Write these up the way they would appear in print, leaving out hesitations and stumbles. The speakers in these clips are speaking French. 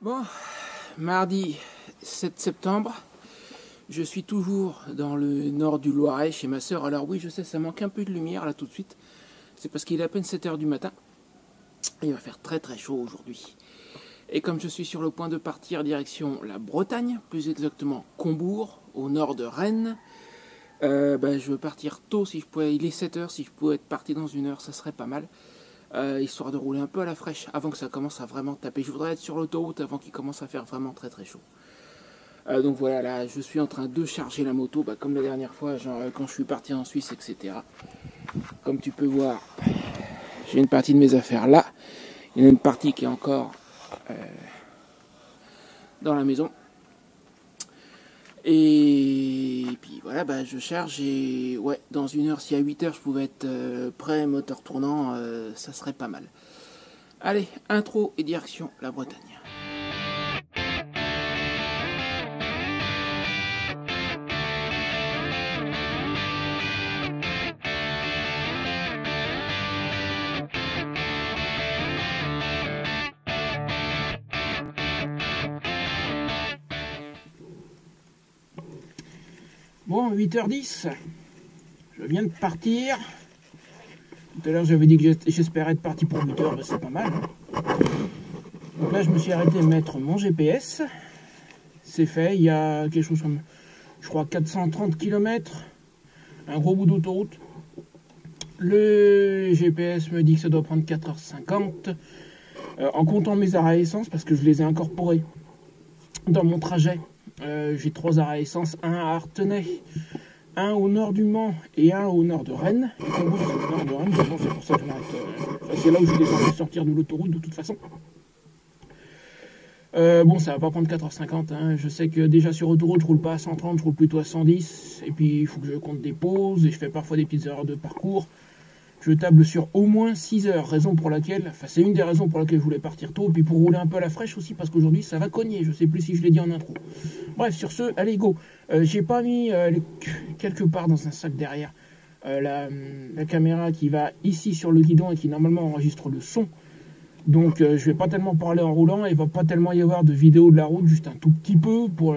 Bon, mardi 7 septembre, je suis toujours dans le nord du Loiret chez ma soeur. Alors oui, je sais, ça manque un peu de lumière là tout de suite. C'est parce qu'il est à peine 7 h du matin. Il va faire très très chaud aujourd'hui. Et comme je suis sur le point de partir direction la Bretagne, plus exactement Combourg, au nord de Rennes, je veux partir tôt si je pouvais. Il est 7 h, si je pouvais être parti dans 1 heure, ça serait pas mal. Histoire de rouler un peu à la fraîche avant que ça commence à vraiment taper. Je voudrais être sur l'autoroute avant qu'il commence à faire vraiment très très chaud. Donc voilà, là je suis en train de charger la moto, comme la dernière fois, genre quand je suis parti en Suisse, etc. Comme tu peux voir, j'ai une partie de mes affaires là. Il y en a une partie qui est encore dans la maison. Et puis voilà, je charge et ouais, dans 1 heure, si à 8 h je pouvais être prêt, moteur tournant, ça serait pas mal. Allez, intro et direction la Bretagne. Bon, 8 h 10, je viens de partir. Tout à l'heure, j'avais dit que j'espérais être parti pour 8 h, c'est pas mal. Donc là, je me suis arrêté de mettre mon GPS. C'est fait, il y a quelque chose comme, je crois, 430 km. Un gros bout d'autoroute. Le GPS me dit que ça doit prendre 4 h 50. En comptant mes arrêts à essence, parce que je les ai incorporés dans mon trajet. J'ai 3 arrêts à essence, un à Artenay, un au nord du Mans et un au nord de Rennes. Et c'est au nord de Rennes, c'est pour ça que je m'arrête. C'est là où je vais sortir de l'autoroute de toute façon. Bon, ça va pas prendre 4 h 50. Hein. Je sais que déjà sur autoroute, je roule pas à 130, je roule plutôt à 110. Et puis il faut que je compte des pauses et je fais parfois des petites erreurs de parcours. Je table sur au moins 6 heures, raison pour laquelle, c'est une des raisons pour laquelle je voulais partir tôt, et puis pour rouler un peu à la fraîche aussi, parce qu'aujourd'hui ça va cogner, je sais plus si je l'ai dit en intro. Bref, sur ce, allez go. J'ai pas mis quelque part dans un sac derrière la caméra qui va ici sur le guidon et qui normalement enregistre le son. Donc je vais pas tellement parler en roulant, il va pas tellement y avoir de vidéo de la route, juste un tout petit peu pour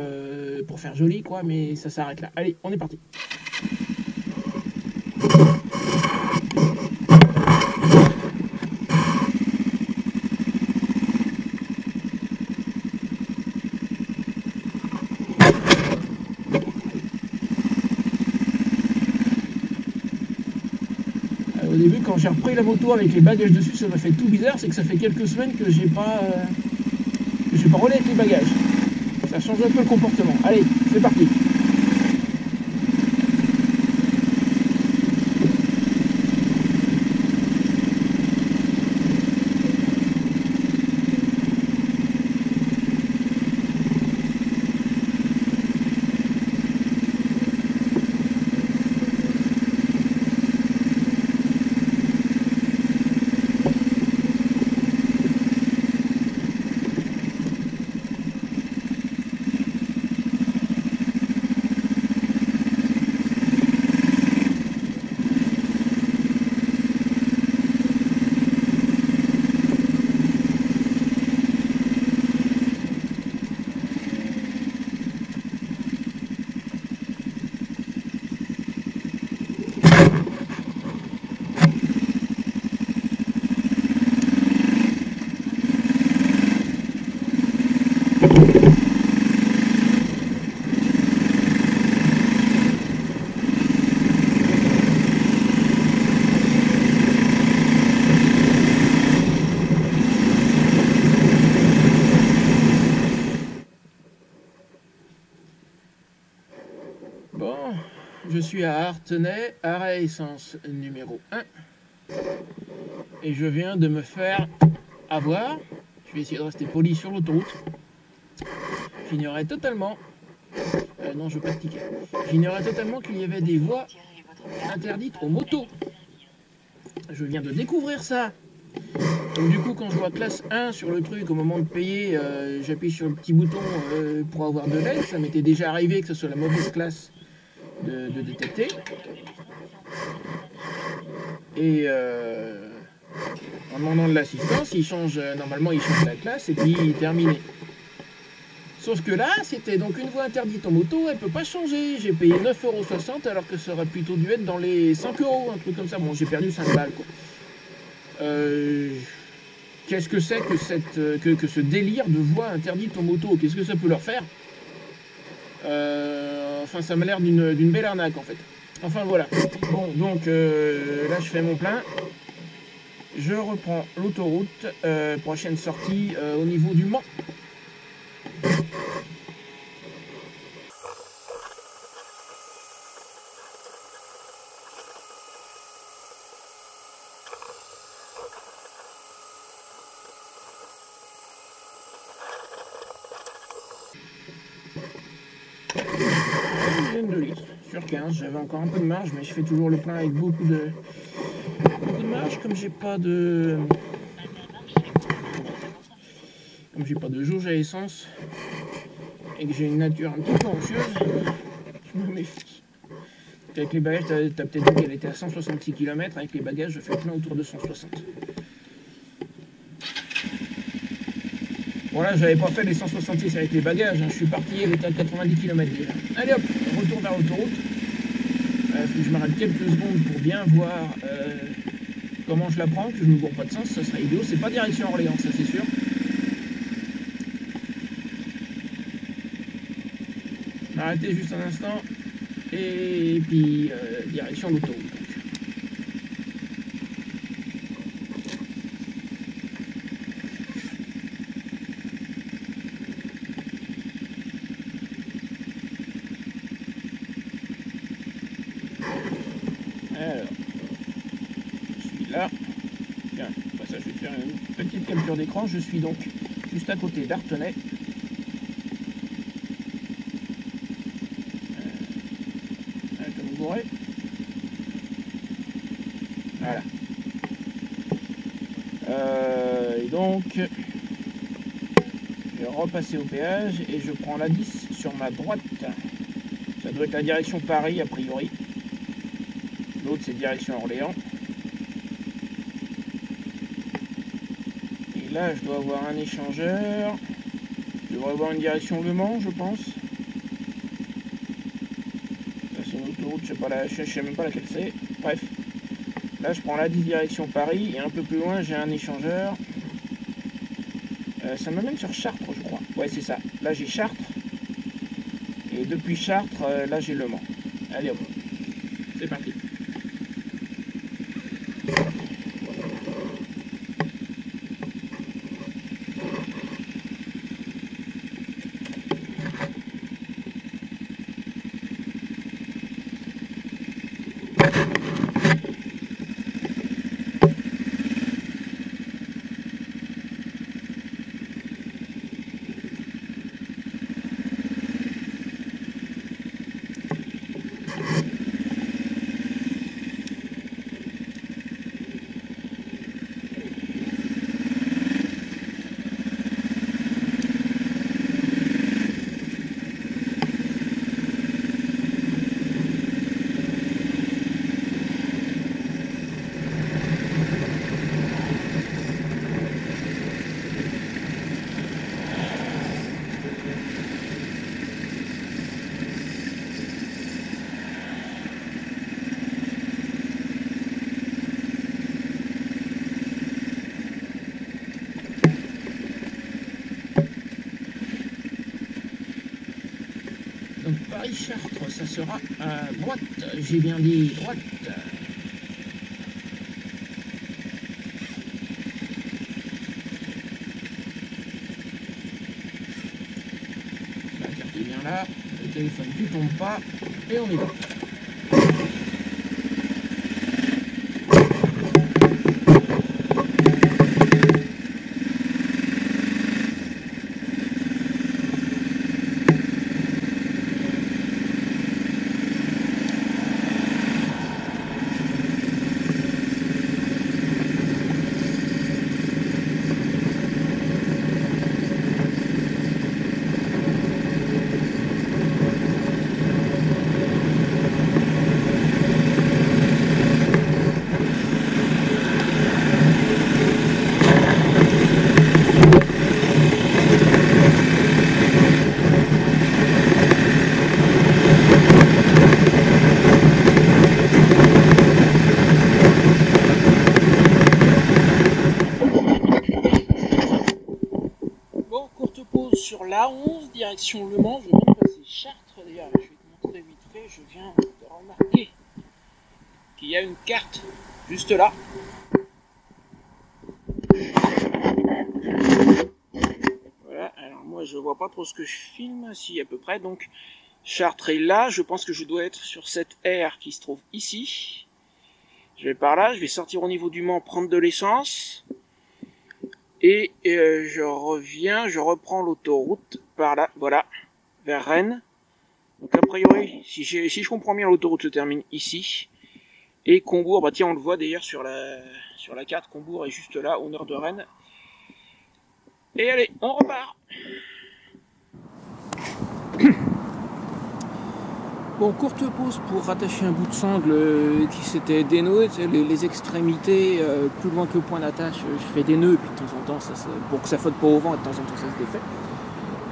faire joli quoi, mais ça s'arrête là. Allez, on est parti. Au début, quand j'ai repris la moto avec les bagages dessus, ça m'a fait tout bizarre, c'est que ça fait quelques semaines que j'ai pas roulé avec les bagages. Ça change un peu le comportement. Allez, c'est parti. Bon, je suis à Artenay, arrêt essence numéro 1. Et je viens de me faire avoir. Je vais essayer de rester poli sur l'autoroute. J'ignorais totalement. Non, je veux pas de ticket. J'ignorais totalement qu'il y avait des voies interdites aux motos. Je viens de découvrir ça. Donc du coup, quand je vois classe 1 sur le truc, au moment de payer, j'appuie sur le petit bouton pour avoir de l'aide. Ça m'était déjà arrivé que ce soit la mauvaise classe de détecter. Et en demandant de l'assistance, il change, normalement il change la classe et puis il est terminé. Sauf que là, c'était donc une voie interdite en moto, elle peut pas changer. J'ai payé 9,60 € alors que ça aurait plutôt dû être dans les 5 €, un truc comme ça. Bon, j'ai perdu 5 balles, quoi. Qu'est-ce que c'est que ce délire de voie interdite en moto? Qu'est-ce que ça peut leur faire? Enfin, ça m'a l'air d'une belle arnaque, en fait. Enfin, voilà. Bon, donc, là, je fais mon plein. Je reprends l'autoroute. Prochaine sortie au niveau du Mans. Une de litres sur 15, j'avais encore un peu de marge, mais je fais toujours le plein avec beaucoup de marge, comme j'ai pas de jauge à essence et que j'ai une nature un petit peu anxieuse, je me méfie. Avec les bagages, t'as peut-être vu qu'elle était à 166 km, avec les bagages je fais plein autour de 160. Bon là j'avais pas fait les 166 avec les bagages, hein. Je suis parti, elle était à 90 km déjà. Allez hop, retour vers l'autoroute. Faut que je m'arrête quelques secondes pour bien voir comment je la prends, que je ne bourre pas de sens, ça serait idéal. C'est pas direction Orléans, ça c'est sûr. M'arrêter juste un instant et puis direction l'autoroute. Alors, je suis là. Tiens, après ça, je vais faire une petite capture d'écran. Je suis donc juste à côté d'Artenay. Comme vous verrez. Voilà. Et donc, je vais repasser au péage et je prends la 10 sur ma droite. Ça doit être la direction Paris, a priori. L'autre, c'est direction Orléans. Et là, je dois avoir un échangeur. Je devrais avoir une direction Le Mans, je pense. Ça, c'est une autoroute, je sais même pas laquelle c'est. Bref. Là, je prends la 10 direction Paris. Et un peu plus loin, j'ai un échangeur. Ça m'amène sur Chartres, je crois. Ouais, c'est ça. Là, j'ai Chartres. Et depuis Chartres, là, j'ai Le Mans. Allez, hop. C'est parti. Donc Paris-Chartres, ça sera à droite, j'ai bien dit droite. La carte est bien là, le téléphone ne tombe pas, et on y va. courte pause sur l'A11, direction Le Mans. Je viens de passer Chartres. D'ailleurs, je vais te montrer vite fait. Je viens de remarquer qu'il y a une carte juste là. Voilà, alors moi je vois pas trop ce que je filme, si à peu près. Donc Chartres est là. Je pense que je dois être sur cette aire qui se trouve ici. Je vais par là, je vais sortir au niveau du Mans, prendre de l'essence. Et je reviens, je reprends l'autoroute par là, voilà, vers Rennes. Donc a priori, si je comprends bien, l'autoroute se termine ici. Et Combourg, bah tiens, on le voit d'ailleurs sur la carte, Combourg est juste là, au nord de Rennes. Et allez, on repart. Bon, courte pause pour rattacher un bout de sangle qui s'était dénoué, tu sais, les extrémités plus loin que le point d'attache, je fais des nœuds, puis de temps en temps, pour que ça flotte pas au vent, et de temps en temps ça se défait.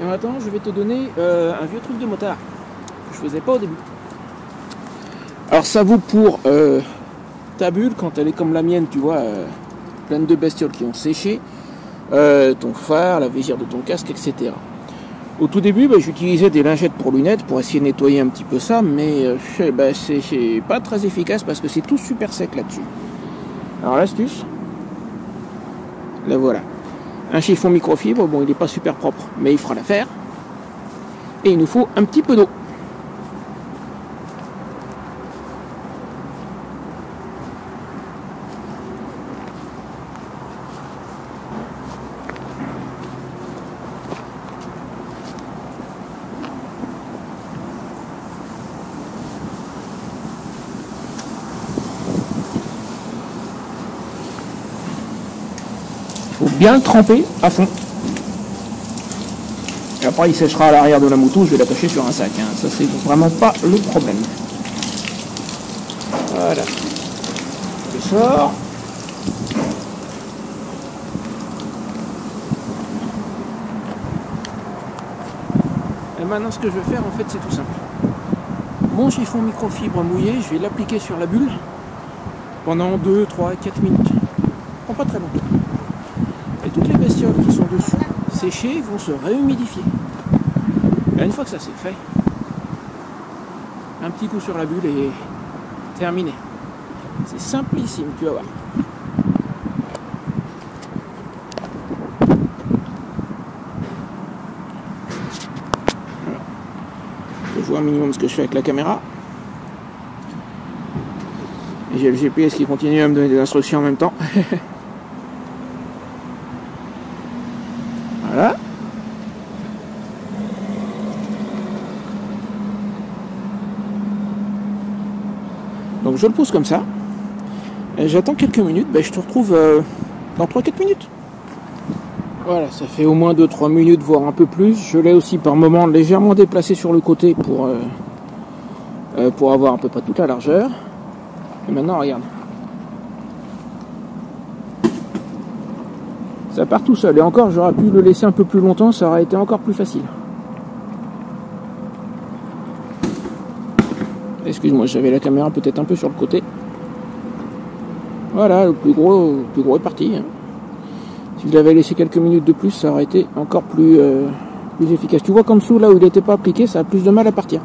Et maintenant, je vais te donner un vieux truc de motard, que je faisais pas au début. Alors ça vaut pour ta bulle, quand elle est comme la mienne, tu vois, pleine de bestioles qui ont séché, ton phare, la visière de ton casque, etc. Au tout début, j'utilisais des lingettes pour lunettes pour essayer de nettoyer un petit peu ça, mais c'est pas très efficace parce que c'est tout super sec là-dessus. Alors l'astuce, la voilà. Un chiffon microfibre, bon il n'est pas super propre, mais il fera l'affaire. Et il nous faut un petit peu d'eau. Bien le tremper à fond. Et après il séchera à l'arrière de la moto, je vais l'attacher sur un sac, hein. Ça c'est vraiment pas le problème. Voilà. Je sors. Et maintenant ce que je vais faire en fait c'est tout simple. Mon chiffon microfibre mouillé, je vais l'appliquer sur la bulle pendant 2, 3, 4 minutes. Prend pas très longtemps. Et toutes les bestioles qui sont dessus, séchées, vont se réhumidifier. Et une fois que ça c'est fait, un petit coup sur la bulle et terminé. C'est simplissime, tu vas voir. Voilà. Je vois un minimum ce que je fais avec la caméra. Et j'ai le GPS qui continue à me donner des instructions en même temps. Voilà. Donc je le pose comme ça. J'attends quelques minutes. Je te retrouve dans 3-4 minutes. Voilà, ça fait au moins 2-3 minutes, voire un peu plus. Je l'ai aussi par moment légèrement déplacé sur le côté pour avoir à peu près toute la largeur. Et maintenant, regarde. Ça part tout seul. Et encore, j'aurais pu le laisser un peu plus longtemps, ça aurait été encore plus facile. Excuse-moi, j'avais la caméra peut-être un peu sur le côté. Voilà, le plus gros est parti. Si je l'avais laissé quelques minutes de plus, ça aurait été encore plus efficace. Tu vois qu'en dessous, là où il n'était pas appliqué, ça a plus de mal à partir.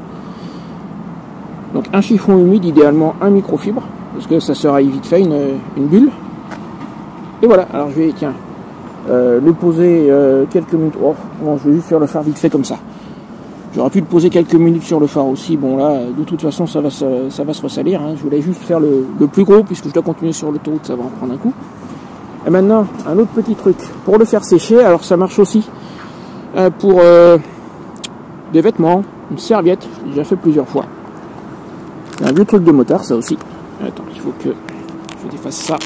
Donc un chiffon humide, idéalement un microfibre, parce que ça sera vite fait une bulle. Et voilà, alors je vais, tiens, le poser quelques minutes. Oh, bon, je vais juste faire le phare vite fait comme ça. J'aurais pu le poser quelques minutes sur le phare aussi. Bon là, de toute façon, ça va se ressalir. Hein. Je voulais juste faire le plus gros, puisque je dois continuer sur l'autoroute, ça va en prendre un coup. Et maintenant, un autre petit truc. Pour le faire sécher, alors ça marche aussi pour des vêtements, une serviette. J'ai déjà fait plusieurs fois. Un vieux truc de motard, ça aussi. Attends, il faut que je défasse ça.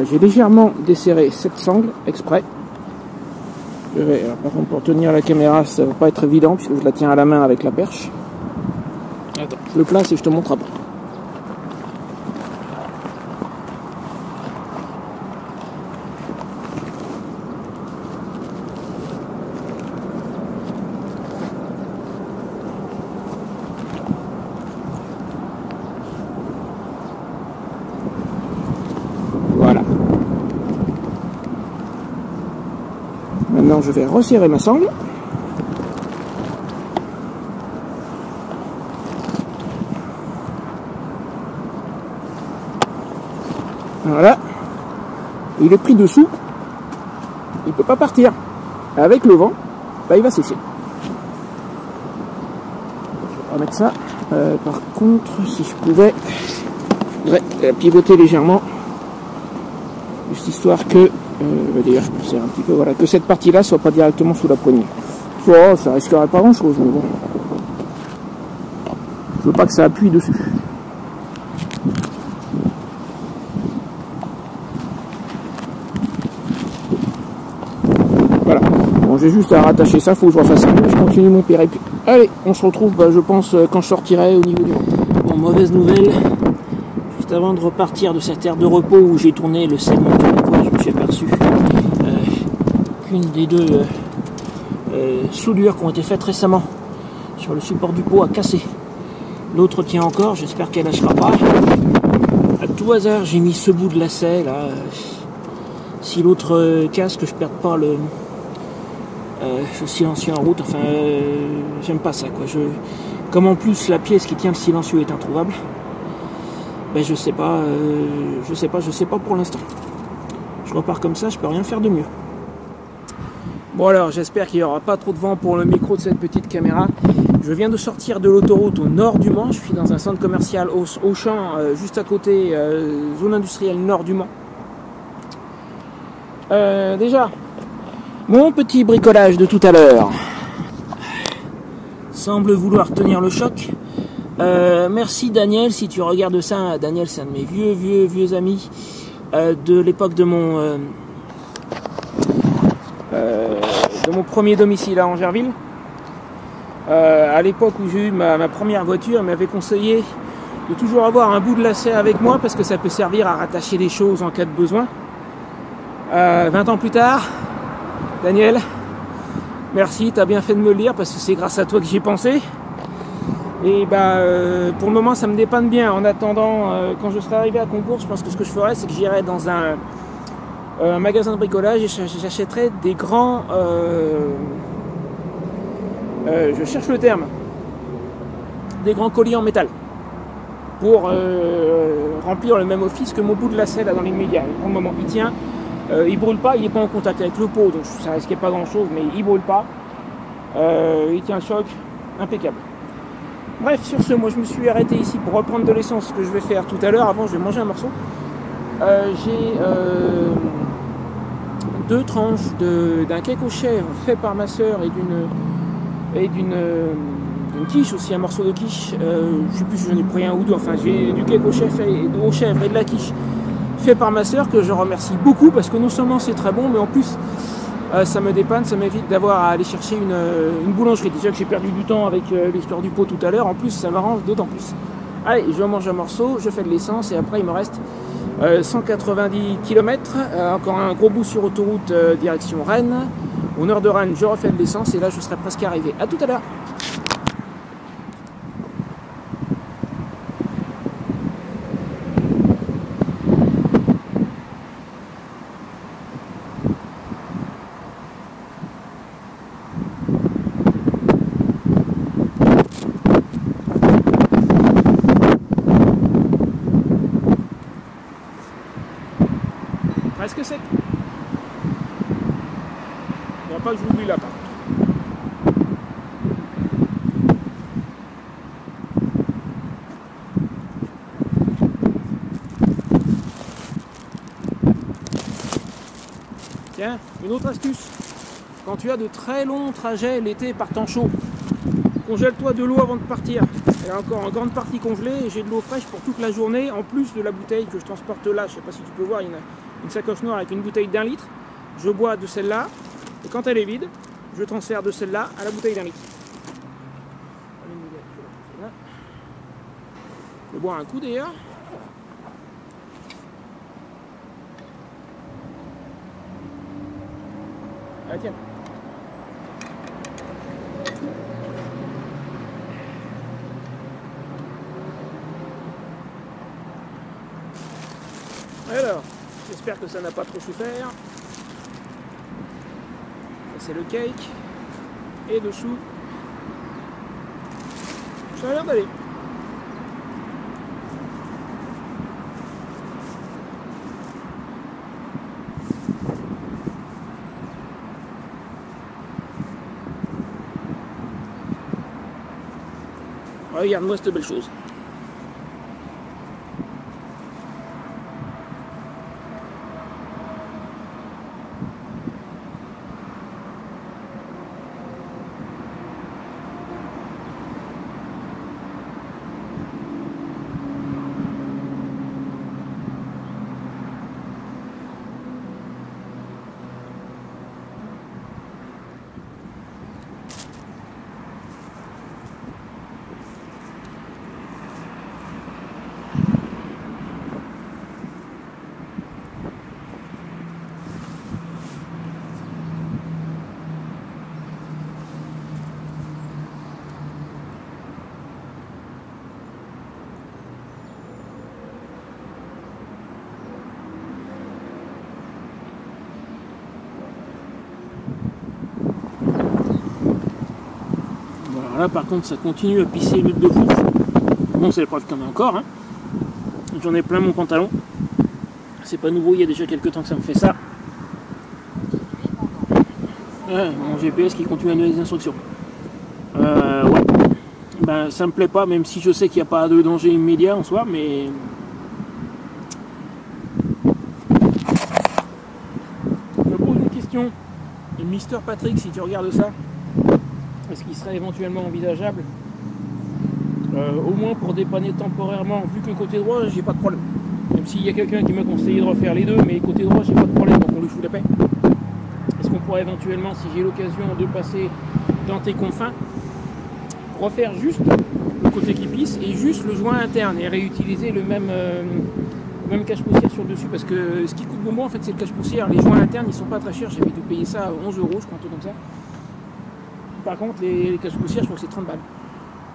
J'ai légèrement desserré cette sangle exprès. Alors, par contre, pour tenir la caméra, ça va pas être évident puisque je la tiens à la main avec la perche. Attends, je le place et je te montre après. Maintenant, je vais resserrer ma sangle. Voilà. Il est pris dessous. Il ne peut pas partir. Avec le vent, bah, il va sécher. Je vais remettre ça. Par contre, si je pouvais pivoter légèrement, juste histoire que, d'ailleurs je me sers un petit peu, voilà, que cette partie-là soit pas directement sous la poignée. Oh, ça risquerait pas grand-chose, mais bon. Je veux pas que ça appuie dessus. Voilà. Bon, j'ai juste à rattacher ça, faut que je refasse un peu, je continue mon périple. Allez, on se retrouve, bah, je pense, quand je sortirai au niveau du vent. Bon, mauvaise nouvelle. Juste avant de repartir de cette aire de repos où j'ai tourné le segment de poids, je me suis aperçu qu'une des deux soudures qui ont été faites récemment sur le support du pot a cassé. L'autre tient encore, j'espère qu'elle lâchera pas. À tout hasard, j'ai mis ce bout de lacet là. Si l'autre casse, que je perde pas le silencieux en route. Enfin, j'aime pas ça quoi. Comme en plus la pièce qui tient le silencieux est introuvable, ben je sais pas pour l'instant. Je repars comme ça, je peux rien faire de mieux. Bon alors, j'espère qu'il n'y aura pas trop de vent pour le micro de cette petite caméra. Je viens de sortir de l'autoroute au nord du Mans. Je suis dans un centre commercial Auchan, juste à côté, zone industrielle nord du Mans. Déjà, mon petit bricolage de tout à l'heure semble vouloir tenir le choc. Merci Daniel, si tu regardes ça. Daniel, c'est un de mes vieux amis de l'époque de mon premier domicile à Angerville. À l'époque où j'ai eu ma première voiture, il m'avait conseillé de toujours avoir un bout de lacet avec moi parce que ça peut servir à rattacher les choses en cas de besoin. 20 ans plus tard, Daniel, merci, tu as bien fait de me le dire parce que c'est grâce à toi que j'y ai pensé. Et pour le moment ça me dépanne bien. En attendant, quand je serai arrivé à Concours, je pense que ce que je ferai, c'est que j'irai dans un magasin de bricolage et j'achèterai des grands... je cherche le terme. Des grands colliers en métal. Pour remplir le même office que mon bout de lacet là dans l'immédiat. Pour le moment, il tient. Il brûle pas, il n'est pas en contact avec le pot, donc ça risquait pas grand chose, mais il brûle pas. Il tient le choc, impeccable. Bref, sur ce, moi je me suis arrêté ici pour reprendre de l'essence, ce que je vais faire tout à l'heure. Avant, je vais manger un morceau. J'ai 2 tranches d'un cake aux chèvres fait par ma soeur et d'une quiche aussi, un morceau de quiche. Je sais plus si j'en ai pris un ou deux. Enfin, j'ai du cake aux chèvres et de la quiche fait par ma soeur que je remercie beaucoup parce que non seulement c'est très bon, mais en plus ça me dépanne, ça m'évite d'avoir à aller chercher une boulangerie. Déjà que j'ai perdu du temps avec l'histoire du pot tout à l'heure, en plus ça m'arrange d'autant plus. Allez, je mange un morceau, je fais de l'essence et après il me reste 190 km, encore un gros bout sur autoroute direction Rennes. Au nord de Rennes, je refais de l'essence et là je serai presque arrivé. A tout à l'heure. Presque sec. Il n'y a pas que j'oublie là par contre. Tiens, une autre astuce. Quand tu as de très longs trajets l'été par temps chaud, congèle-toi de l'eau avant de partir. Elle est encore en grande partie congelée et j'ai de l'eau fraîche pour toute la journée, en plus de la bouteille que je transporte là. Je ne sais pas si tu peux voir, il y a une sacoche noire avec une bouteille d'1 litre. Je bois de celle-là, et quand elle est vide, je transfère de celle-là à la bouteille d'1 litre. Je vais boire un coup d'ailleurs. Ah tiens. Alors, j'espère que ça n'a pas trop souffert. c'est le cake. Et dessous, ça a l'air d'aller. Regarde-moi cette belle chose. Là par contre ça continue à pisser l'huile de fourche. Bon, c'est la preuve qu'il y en a encore, hein. J'en ai plein mon pantalon. C'est pas nouveau, il y a déjà quelques temps que ça me fait ça. Ouais, mon GPS qui continue à donner des instructions. Ouais. Ben, ça me plaît pas, même si je sais qu'il n'y a pas de danger immédiat en soi, mais... Je me pose une question. Et Mister Patrick, si tu regardes ça, est-ce qu'il serait éventuellement envisageable, au moins pour dépanner temporairement, vu que côté droit, j'ai pas de problème. Même s'il y a quelqu'un qui m'a conseillé de refaire les deux, mais côté droit, j'ai pas de problème, donc on lui fout la paix. Est-ce qu'on pourrait éventuellement, si j'ai l'occasion de passer dans tes confins, refaire juste le côté qui pisse et juste le joint interne et réutiliser le même cache-poussière sur le dessus, parce que ce qui coûte bonbon en fait c'est le cache-poussière. Les joints internes ils sont pas très chers, j'avais dû payer ça à 11 €, je crois, un truc comme ça. Par contre les cache-poussières je crois que c'est 30 balles.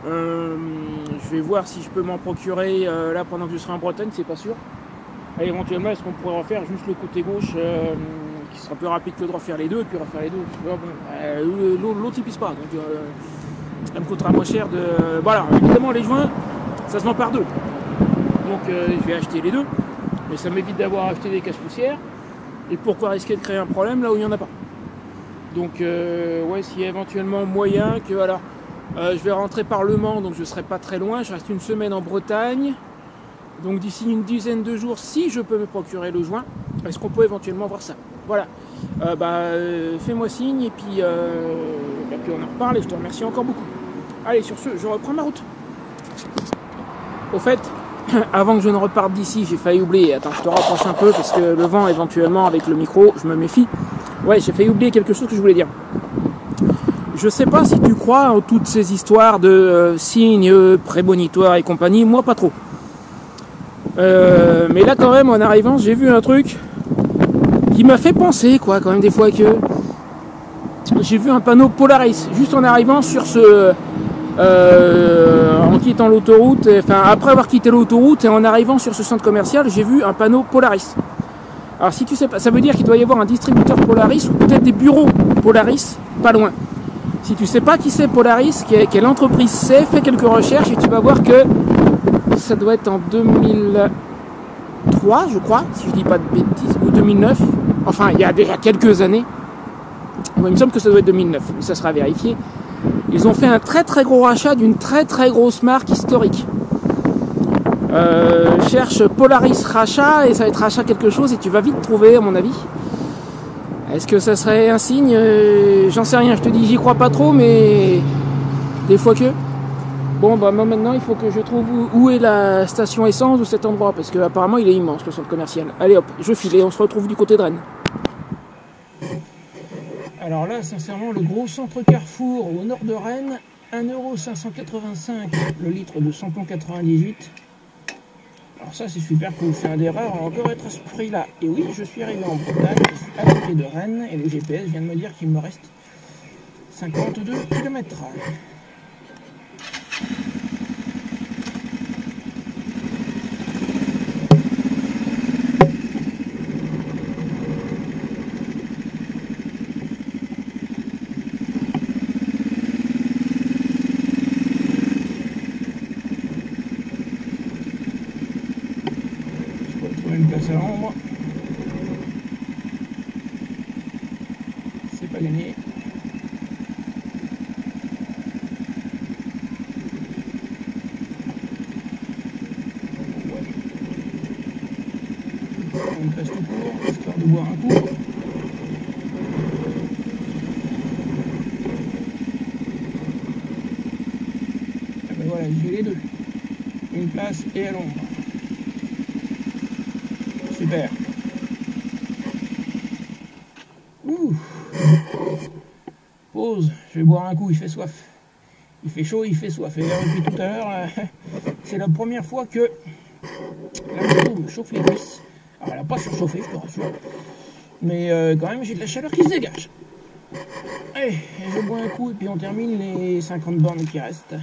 Je vais voir si je peux m'en procurer là pendant que je serai en Bretagne, c'est pas sûr. Et éventuellement est-ce qu'on pourrait refaire juste le côté gauche qui sera plus rapide que de refaire les deux, et puis refaire les deux. L'autre il pisse pas, donc ça me coûtera moins cher de... Voilà, évidemment les joints ça se vend par deux, donc je vais acheter les deux, mais ça m'évite d'avoir acheté des cache-poussières, et pourquoi risquer de créer un problème là où il n'y en a pas. Donc ouais, s'il y a éventuellement moyen que... Alors je vais rentrer par Le Mans, donc je ne serai pas très loin, je reste une semaine en Bretagne, donc d'ici une dizaine de jours, si je peux me procurer le joint, est-ce qu'on peut éventuellement voir ça? Voilà, fais-moi signe, et puis on en reparle, et je te remercie encore beaucoup. Allez, sur ce, je reprends ma route. Au fait, avant que je ne reparte d'ici, j'ai failli oublier, attends, je te rapproche un peu, parce que le vent, éventuellement, avec le micro, je me méfie. Ouais, j'ai failli oublier quelque chose que je voulais dire. Je sais pas si tu crois en toutes ces histoires de signes prémonitoires et compagnie, moi pas trop. Mais là quand même en arrivant j'ai vu un truc qui m'a fait penser quoi, quand même des fois que j'ai vu un panneau Polaris juste en arrivant sur ce en quittant l'autoroute, enfin après avoir quitté l'autoroute et en arrivant sur ce centre commercial, j'ai vu un panneau Polaris. Alors si tu sais pas, ça veut dire qu'il doit y avoir un distributeur Polaris ou peut-être des bureaux Polaris pas loin. Si tu sais pas qui c'est Polaris, quelle entreprise c'est, fais quelques recherches et tu vas voir que ça doit être en 2003, je crois, si je dis pas de bêtises, ou 2009. Enfin, il y a déjà quelques années. Bon, il me semble que ça doit être 2009, mais ça sera vérifié. Ils ont fait un très très gros rachat d'une très très grosse marque historique. Cherche Polaris rachat et ça va être rachat quelque chose et tu vas vite trouver à mon avis. Est-ce que ça serait un signe? J'en sais rien, je te dis, j'y crois pas trop, mais des fois que. Bon, bah moi maintenant, il faut que je trouve où est la station essence de cet endroit, parce qu'apparemment il est immense le centre commercial. Allez hop, je file et on se retrouve du côté de Rennes. Alors là, sincèrement, le gros centre Carrefour au nord de Rennes, 1,585 € le litre de samplon 98. Alors ça c'est super cool, c'est un d'erreur, on va encore être à ce prix là. Et oui, je suis arrivé en Bretagne, je suis à côté de Rennes, et le GPS vient de me dire qu'il me reste 52 km. pas gagné. On passe tout court, histoire de boire un coup. Et ben voilà, j'ai les deux. Une place et à l'ombre. Super. Ouh. Pause, je vais boire un coup, il fait soif. Il fait chaud, il fait soif. Et depuis tout à l'heure, c'est la première fois que la moto me chauffe les cuisses. Alors elle n'a pas surchauffé, je te rassure. Mais quand même, j'ai de la chaleur qui se dégage. Allez, je bois un coup et puis on termine les 50 bornes qui restent.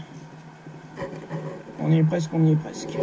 On y est presque, on y est presque.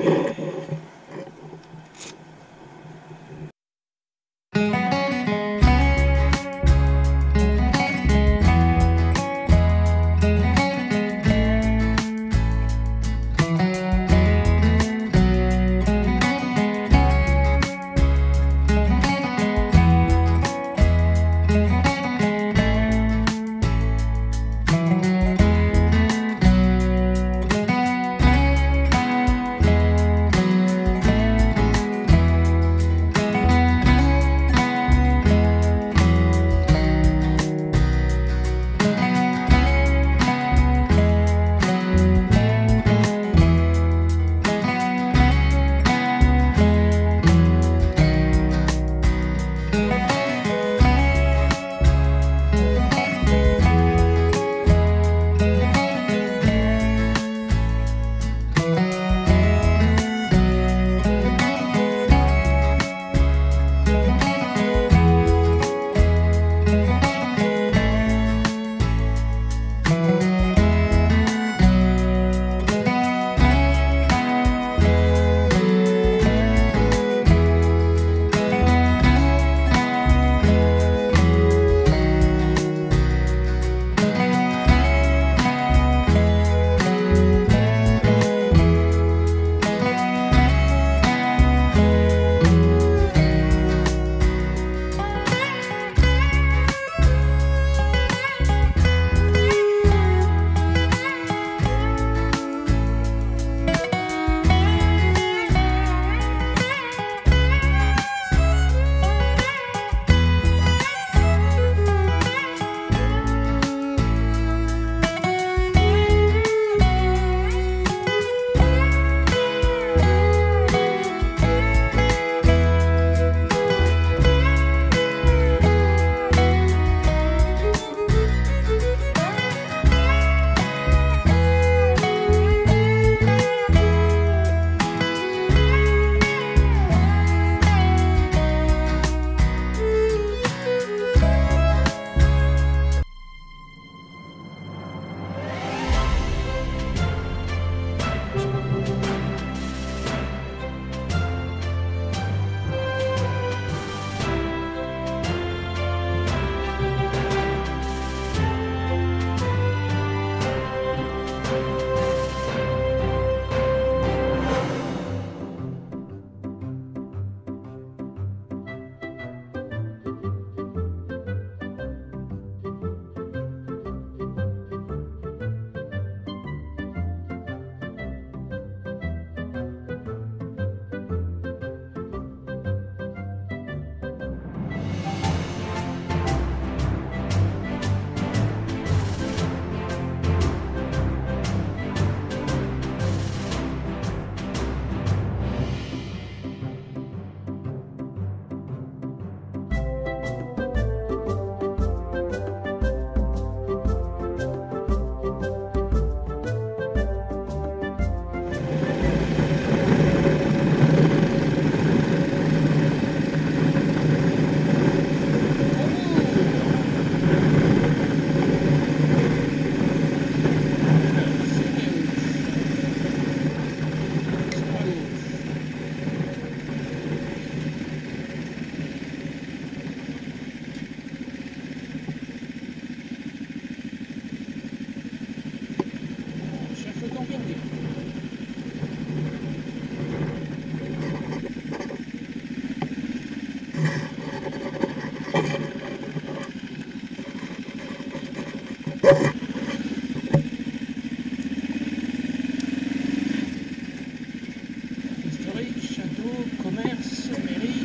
Historique, château, commerce, mairie.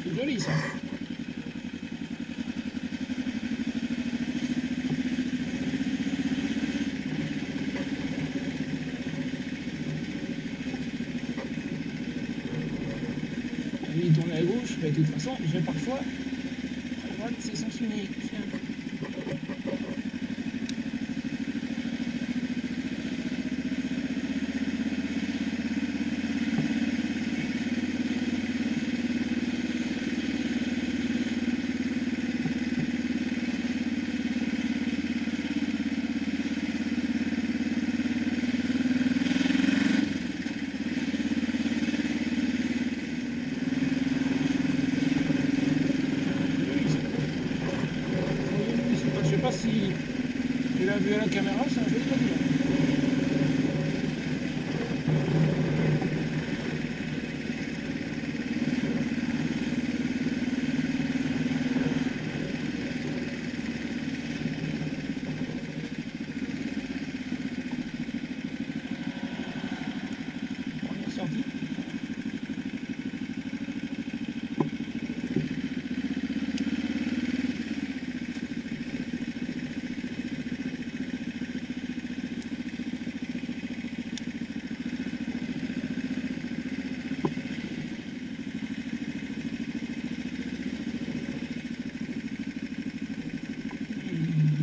C'est joli ça. Lui tourne à gauche, mais de toute façon, j'ai pas le choix. À droite, c'est sens unique. Je sais pas si tu l'as vu à la caméra, c'est un joli pavillon. Première sortie.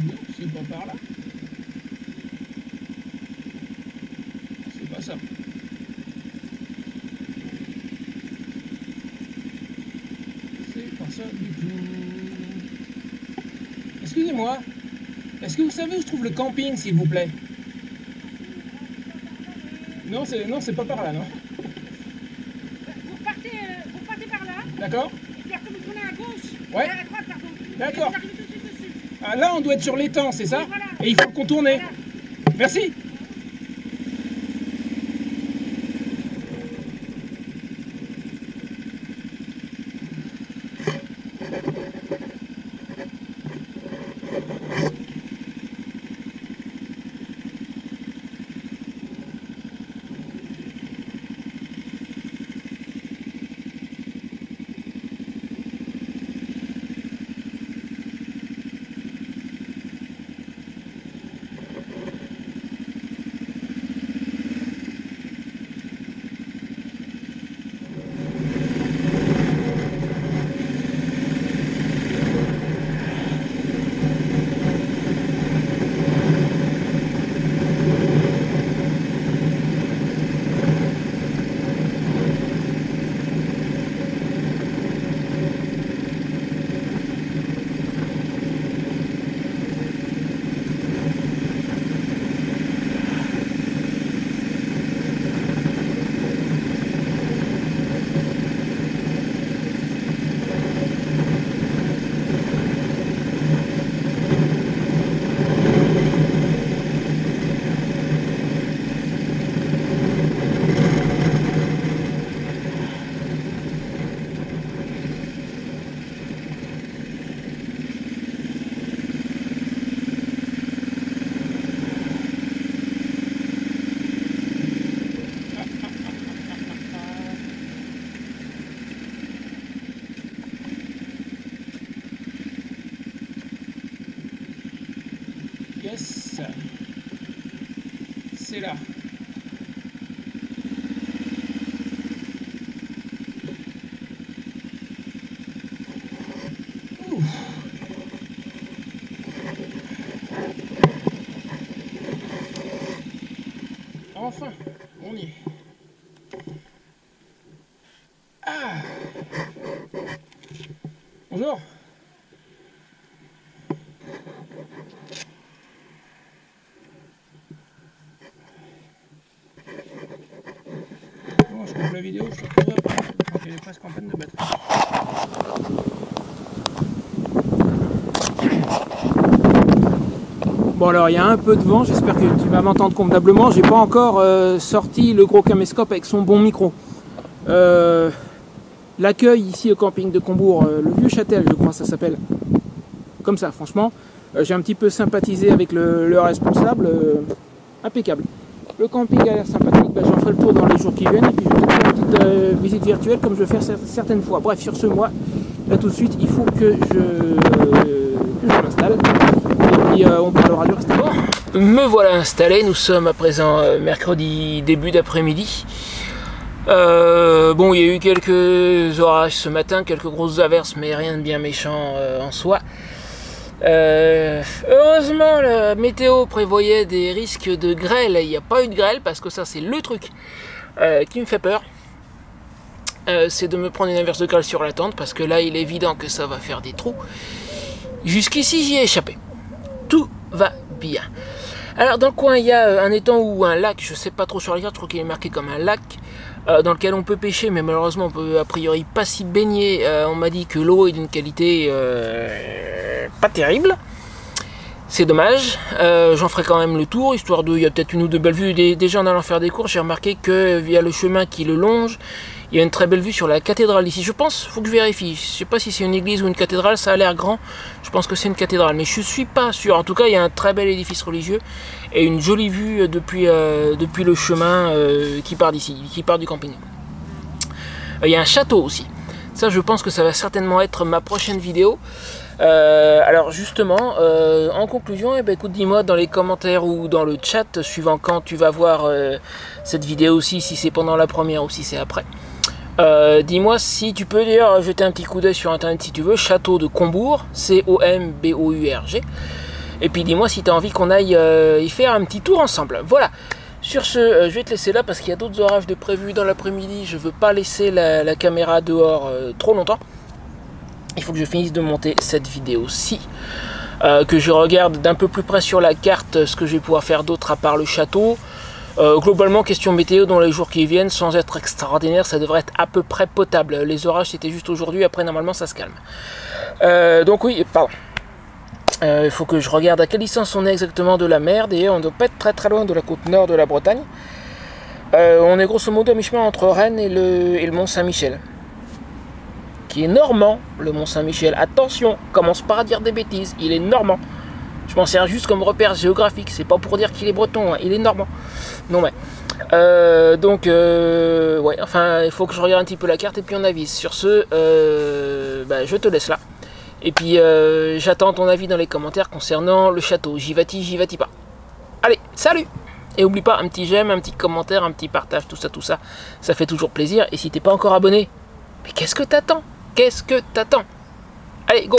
Non, c'est pas par là. C'est pas ça. C'est pas ça du tout. Excusez-moi. Est-ce que vous savez où se trouve le camping, s'il vous plaît? Non, c'est pas par là, non. Vous partez par là, D'accord? et puis après vous tournez à gauche, Ouais. à droite, pardon. D'accord. Et vous arrivez tout de suite dessus. Ah, là, on doit être sur l'étang, c'est ça? Oui, voilà. Et il faut le contourner. Voilà. Merci. Yes, c'est là. Ouh. Enfin, on y est. Ah. Bonjour. Bon, je coupe la vidéo, je te retrouve après. Elle est presque en panne de batterie. Bon alors il y a un peu de vent, j'espère que tu vas m'entendre convenablement. J'ai pas encore sorti le gros caméscope avec son bon micro. L'accueil ici au camping de Combourg, le Vieux Châtel je crois ça s'appelle. Comme ça franchement. J'ai un petit peu sympathisé avec le responsable. Impeccable. Le camping a l'air sympathique, j'en ferai le tour dans les jours qui viennent et puis je vais peut-être faire une petite visite virtuelle comme je vais faire certaines fois. Bref, sur ce moi, là tout de suite, il faut que je m'installe et puis on parlera du reste. Bon, me voilà installé, nous sommes à présent mercredi début d'après-midi. Bon, il y a eu quelques orages ce matin, quelques grosses averses, mais rien de bien méchant en soi. Heureusement la météo prévoyait des risques de grêle, il n'y a pas eu de grêle parce que ça c'est le truc qui me fait peur, c'est de me prendre une averse de grêle sur la tente parce que là il est évident que ça va faire des trous. Jusqu'ici j'y ai échappé, tout va bien. Alors dans le coin il y a un étang ou un lac, je sais pas trop sur la carte, je crois qu'il est marqué comme un lac dans lequel on peut pêcher, mais malheureusement on peut a priori pas s'y baigner. On m'a dit que l'eau est d'une qualité pas terrible, c'est dommage. J'en ferai quand même le tour, histoire de, il y a peut-être une ou deux belles vues. Déjà en allant faire des courses, j'ai remarqué que via le chemin qui le longe, il y a une très belle vue sur la cathédrale ici. Je pense, faut que je vérifie, je sais pas si c'est une église ou une cathédrale, ça a l'air grand, je pense que c'est une cathédrale, mais je suis pas sûr. En tout cas, il y a un très bel édifice religieux et une jolie vue depuis le chemin qui part d'ici, qui part du camping. Il y a un château aussi, ça je pense que ça va certainement être ma prochaine vidéo. Alors justement, en conclusion, écoute, dis-moi dans les commentaires ou dans le chat, suivant quand tu vas voir cette vidéo aussi, si c'est pendant la première ou si c'est après. Dis-moi si tu peux d'ailleurs jeter un petit coup d'œil sur internet si tu veux, Château de Combourg, C-O-M-B-O-U-R-G. Et puis dis-moi si tu as envie qu'on aille y faire un petit tour ensemble. Voilà. Sur ce, je vais te laisser là parce qu'il y a d'autres orages de prévus dans l'après-midi. Je veux pas laisser la caméra dehors trop longtemps. Il faut que je finisse de monter cette vidéo-ci, que je regarde d'un peu plus près sur la carte ce que je vais pouvoir faire d'autre à part le château. Globalement, question météo dans les jours qui viennent, sans être extraordinaire, ça devrait être à peu près potable. Les orages c'était juste aujourd'hui, après normalement ça se calme. Donc oui, pardon. Il faut que je regarde à quelle distance on est exactement de la mer. D'ailleurs, on ne doit pas être très loin de la côte nord de la Bretagne. On est grosso modo à mi-chemin entre Rennes et le Mont Saint-Michel. Qui est normand, le Mont Saint-Michel. Attention, commence pas à dire des bêtises, il est normand. Je m'en sers juste comme repère géographique, c'est pas pour dire qu'il est breton, hein, il est normand. Non mais. Ouais, enfin, il faut que je regarde un petit peu la carte et puis on avise. Sur ce, je te laisse là. Et puis, j'attends ton avis dans les commentaires concernant le château. J'y vas-tu pas. Allez, salut! Et oublie pas, un petit j'aime, un petit commentaire, un petit partage, tout ça, ça fait toujours plaisir. Et si t'es pas encore abonné, mais qu'est-ce que t'attends? Qu'est-ce que t'attends? Allez, go!